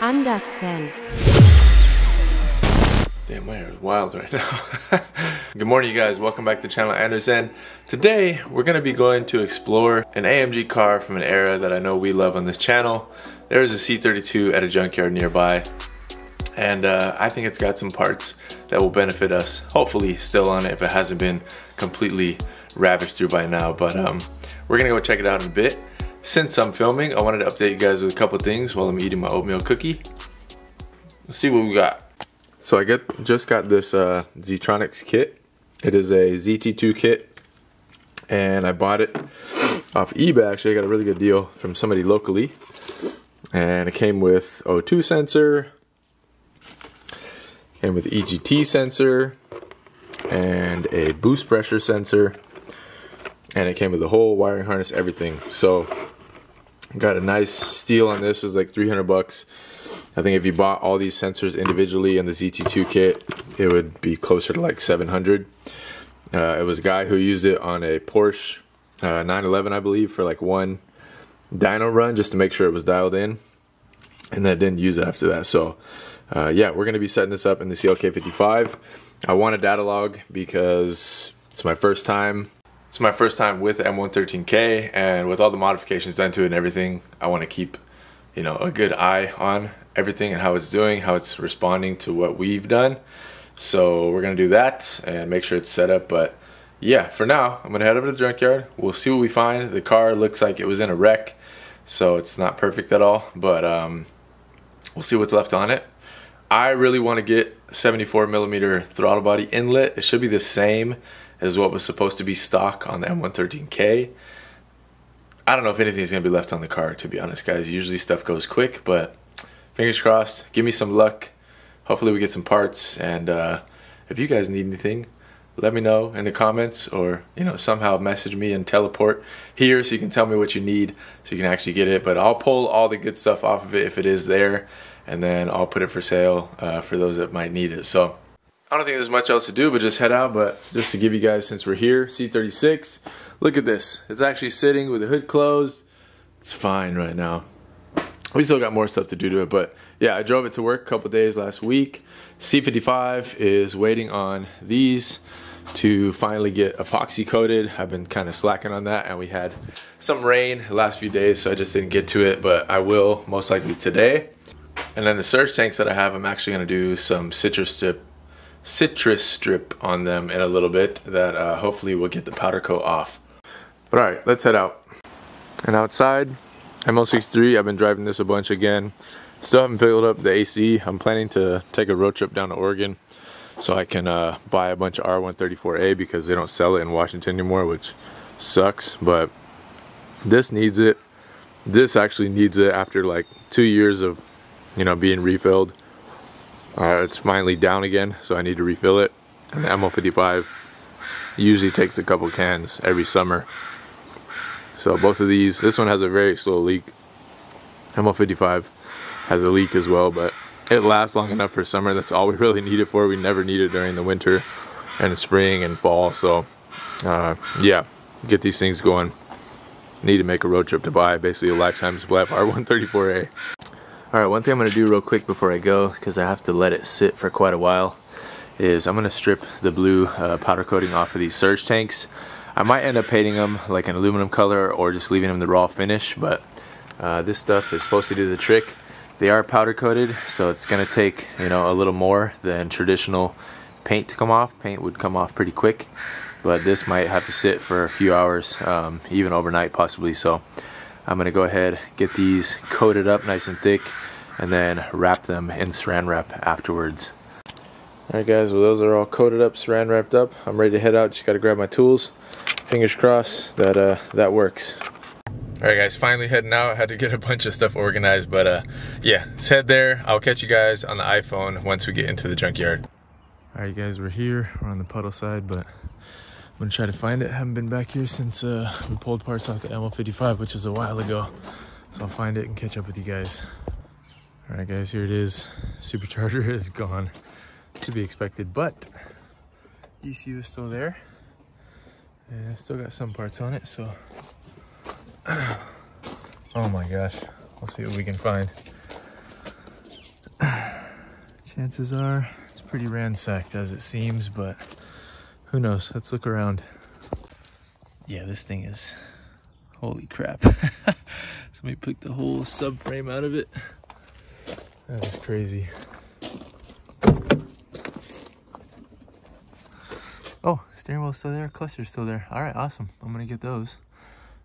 Andersen. Damn, my hair is wild right now. Good morning, you guys. Welcome back to the channel Andersen. Today, we're going to be going to explore an AMG car from an era that I know we love on this channel. There's a C32 at a junkyard nearby. And I think it's got some parts that will benefit us. Hopefully still on it if it hasn't been completely ravaged through by now. But we're going to go check it out in a bit. Since I'm filming, I wanted to update you guys with a couple things while I'm eating my oatmeal cookie. Let's see what we got. So I just got this Z-Tronics kit. It is a ZT2 kit, and I bought it off eBay. Actually, I got a really good deal from somebody locally, and it came with O2 sensor, came with EGT sensor, and a boost pressure sensor, and it came with the whole wiring harness, everything. So got a nice steal on this. It's like 300 bucks. I think if you bought all these sensors individually in the ZT2 kit, it would be closer to like 700. It was a guy who used it on a Porsche 911, I believe, for like one dyno run just to make sure it was dialed in, and then didn't use it after that. So yeah, we're gonna be setting this up in the CLK55. I want a Datalog because it's my first time. It's my first time with M113K, and with all the modifications done to it and everything, I want to keep, you know, a good eye on everything and how it's doing, how it's responding to what we've done. So we're gonna do that and make sure it's set up. But yeah, for now, I'm gonna head over to the junkyard. We'll see what we find. The car looks like it was in a wreck, so it's not perfect at all, but we'll see what's left on it. I really want to get 74mm throttle body inlet. It should be the same as what was supposed to be stock on the M113K. I don't know if anything's gonna be left on the car, to be honest, guys. Usually stuff goes quick, but fingers crossed. Give me some luck. Hopefully we get some parts, and if you guys need anything, let me know in the comments, or you know, somehow message me and teleport here so you can tell me what you need so you can actually get it. But I'll pull all the good stuff off of it if it is there, and then I'll put it for sale for those that might need it. So I don't think there's much else to do but just head out. But just to give you guys, since we're here, C36, look at this. It's actually sitting with the hood closed. It's fine right now. We still got more stuff to do to it, but yeah, I drove it to work a couple days last week. C55 is waiting on these to finally get epoxy coated. I've been kind of slacking on that, and we had some rain the last few days, so I just didn't get to it, but I will most likely today. And then the surge tanks that I have, I'm actually gonna do some citrus strip on them in a little bit that hopefully will get the powder coat off. But all right, let's head out. And outside, ML63, I've been driving this a bunch again. Still haven't filled up the AC. I'm planning to take a road trip down to Oregon so I can buy a bunch of R134A because they don't sell it in Washington anymore, which sucks. But this needs it. This actually needs it after like 2 years of, you know, being refilled. It's finally down again, so I need to refill it. And the ML55 usually takes a couple cans every summer. So both of these, this one has a very slow leak. ML55 has a leak as well, but it lasts long enough for summer. That's all we really need it for. We never need it during the winter and the spring and fall. So yeah, get these things going. Need to make a road trip to buy basically a lifetime supply of R134A. Alright, one thing I'm going to do real quick before I go, because I have to let it sit for quite a while, is I'm going to strip the blue powder coating off of these surge tanks. I might end up painting them like an aluminum color or just leaving them the raw finish, but this stuff is supposed to do the trick. They are powder coated, so it's going to take, you know, a little more than traditional paint to come off. Paint would come off pretty quick, but this might have to sit for a few hours, even overnight possibly. So I'm going to go ahead, get these coated up nice and thick, and then wrap them in saran wrap afterwards. Alright guys, well those are all coated up, saran wrapped up. I'm ready to head out, just got to grab my tools. Fingers crossed that that works. Alright guys, finally heading out. I had to get a bunch of stuff organized, but yeah, let's head there. I'll catch you guys on the iPhone once we get into the junkyard. Alright guys, we're here. We're on the puddle side, but I'm gonna try to find it. Haven't been back here since we pulled parts off the ML55, which was a while ago. So I'll find it and catch up with you guys. Alright guys, here it is. Supercharger is gone. To be expected, but ECU is still there. And I still got some parts on it, so oh my gosh. we'll see what we can find. Chances are it's pretty ransacked as it seems, but who knows? Let's look around. Yeah, this thing is, holy crap. Somebody took the whole subframe out of it. That is crazy. Oh, steering wheel's still there, cluster's still there. All right, awesome. I'm gonna get those.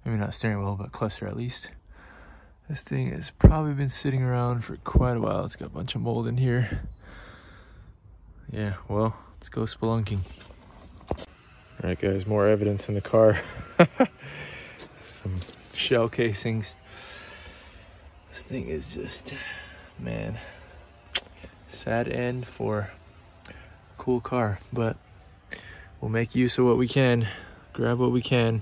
Maybe not steering wheel, but cluster at least. This thing has probably been sitting around for quite a while. It's got a bunch of mold in here. Yeah, well, let's go spelunking. All right, guys, more evidence in the car. Some shell casings. This thing is just, man, sad end for a cool car, but we'll make use of what we can, grab what we can.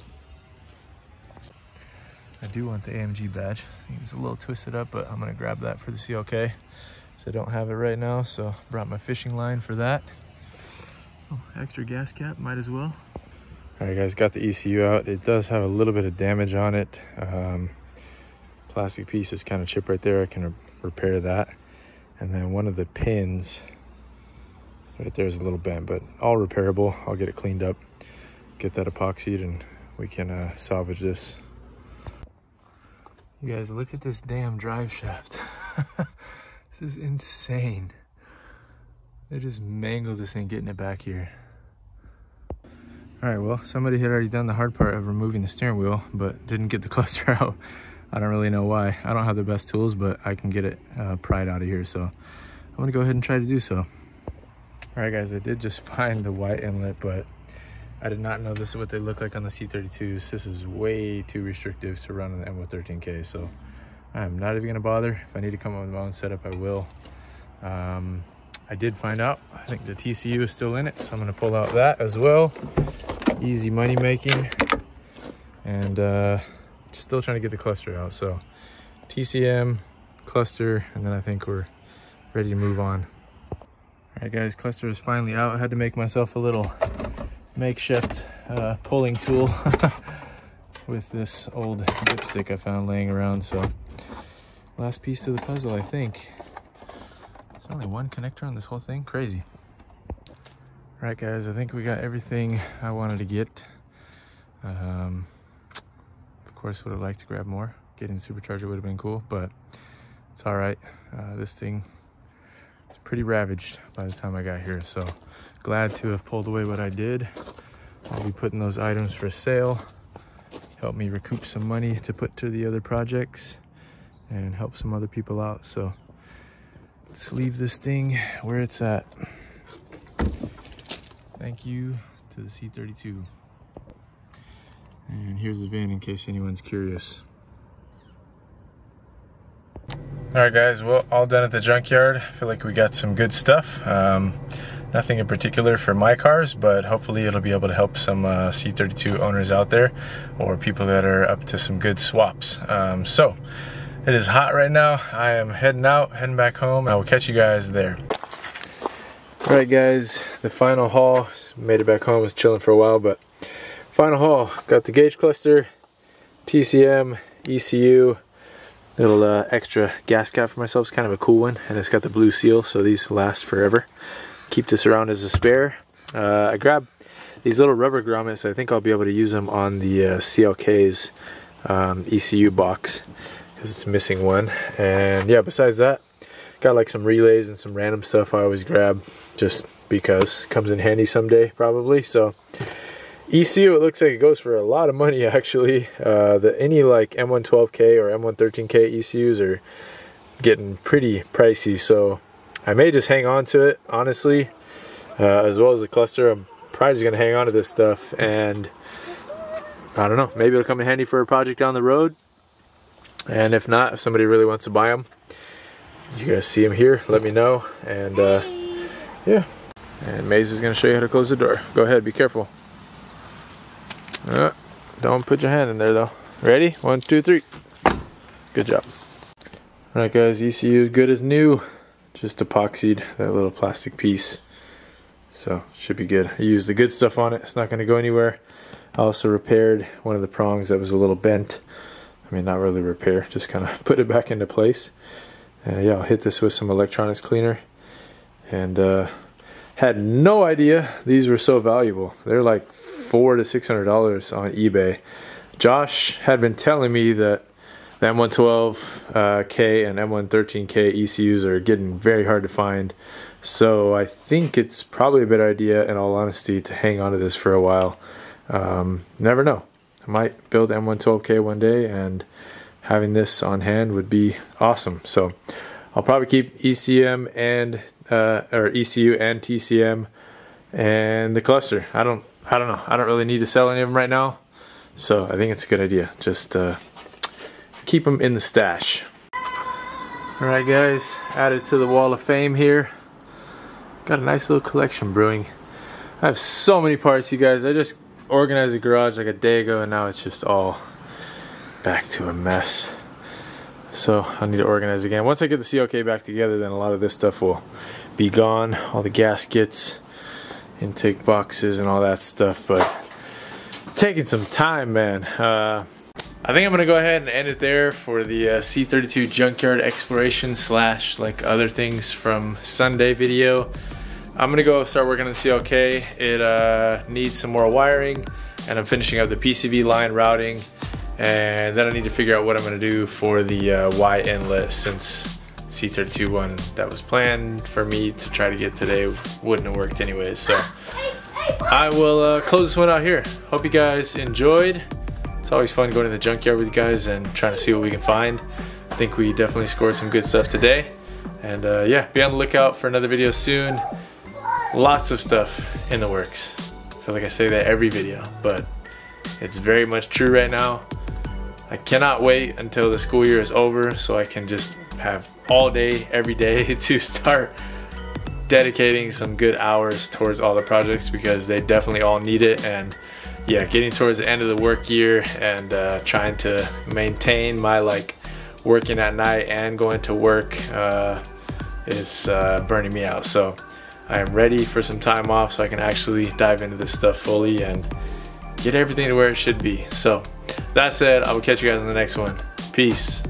I do want the AMG badge. It's a little twisted up, but I'm gonna grab that for the CLK. So I don't have it right now, so brought my fishing line for that. Oh, extra gas cap, might as well. All right, guys, got the ECU out. It does have a little bit of damage on it. Plastic piece is kind of chipped right there. I can repair that. And then one of the pins right there is a little bent, but all repairable. I'll get it cleaned up, get that epoxied, and we can salvage this. You guys, look at this damn drive shaft. This is insane. They just mangled this thing getting it back here. All right, well, somebody had already done the hard part of removing the steering wheel, but didn't get the cluster out. I don't really know why. I don't have the best tools, but I can get it pried out of here. So I'm gonna go ahead and try to do so. All right, guys, I did just find the white inlet, but I did not know this is what they look like on the C32s. This is way too restrictive to run on the M13K, so I'm not even gonna bother. If I need to come up with my own setup, I will. I did find out, I think the TCU is still in it, so I'm gonna pull out that as well. Easy money making. And still trying to get the cluster out. So TCM, cluster, and then I think we're ready to move on. All right, guys, cluster is finally out. I had to make myself a little makeshift pulling tool with this old dipstick I found laying around. So last piece to the puzzle, I think. There's only one connector on this whole thing. Crazy. All right, guys, I think we got everything I wanted to get. Of course, would have liked to grab more. Getting the supercharger would have been cool, but it's all right. This thing is pretty ravaged by the time I got here, so glad to have pulled away what I did. I'll be putting those items for sale. Help me recoup some money to put to the other projects and help some other people out. So let's leave this thing where it's at. Thank you to the C32. And here's the VIN in case anyone's curious. All right, guys, well, all done at the junkyard. I feel like we got some good stuff. Nothing in particular for my cars, but hopefully it'll be able to help some C32 owners out there or people that are up to some good swaps. So it is hot right now. I am heading out, heading back home. I will catch you guys there. All right, guys, the final haul. Made it back home, was chilling for a while, but final haul. Got the gauge cluster, TCM, ECU, little extra gas cap for myself. It's kind of a cool one, and it's got the blue seal, so these last forever. Keep this around as a spare. I grabbed these little rubber grommets. I think I'll be able to use them on the CLK's ECU box because it's missing one. And yeah, besides that, got like some relays and some random stuff I always grab just because it comes in handy someday probably. So ECU, it looks like it goes for a lot of money actually. Any like M112K or M113K ECUs are getting pretty pricey, so I may just hang on to it, honestly, as well as the cluster. I'm probably just gonna hang on to this stuff, and I don't know, maybe it'll come in handy for a project down the road. And if not, if somebody really wants to buy them, you guys see them here, let me know. And yeah, and Maze is gonna show you how to close the door. Go ahead, be careful. Don't put your hand in there though. Ready? 1, 2, 3. Good job. All right, guys, ECU is good as new. Just epoxied that little plastic piece, so should be good. I used the good stuff on it. It's not going to go anywhere. I also repaired one of the prongs that was a little bent. I mean, not really repair, just kind of put it back into place. Yeah, I'll hit this with some electronics cleaner. And had no idea these were so valuable. They're like $400 to $600 on eBay. Josh had been telling me that the M112K and M113K ECUs are getting very hard to find. So I think it's probably a better idea, in all honesty, to hang on to this for a while. Never know. I might build M112K one day, and having this on hand would be awesome. So I'll probably keep ECM and or ECU and TCM and the cluster. I don't know. I don't really need to sell any of them right now. So I think it's a good idea. Just keep them in the stash. Alright guys, added to the wall of fame here. Got a nice little collection brewing. I have so many parts, you guys. I just organized the garage like a day ago, and now it's just all back to a mess. So I need to organize again. Once I get the CLK back together, then a lot of this stuff will be gone. All the gaskets, intake boxes, and all that stuff. But taking some time, man. I think I'm gonna go ahead and end it there for the C32 junkyard exploration / like other things from Sunday video. I'm gonna go start working on the CLK. It needs some more wiring, and I'm finishing up the PCV line routing, and then I need to figure out what I'm gonna do for the Y inlet, since C32 one that was planned for me to try to get today wouldn't have worked anyways. So I will close this one out here. Hope you guys enjoyed. It's always fun going to the junkyard with you guys and trying to see what we can find. I think we definitely scored some good stuff today. And yeah, be on the lookout for another video soon. Lots of stuff in the works. I feel like I say that every video, but it's very much true right now. I cannot wait until the school year is over so I can just have all day, every day to start dedicating some good hours towards all the projects, because they definitely all need it. And yeah, getting towards the end of the work year and trying to maintain my like working at night and going to work is burning me out. So I am ready for some time off so I can actually dive into this stuff fully and get everything to where it should be. So that said, I will catch you guys in the next one. Peace.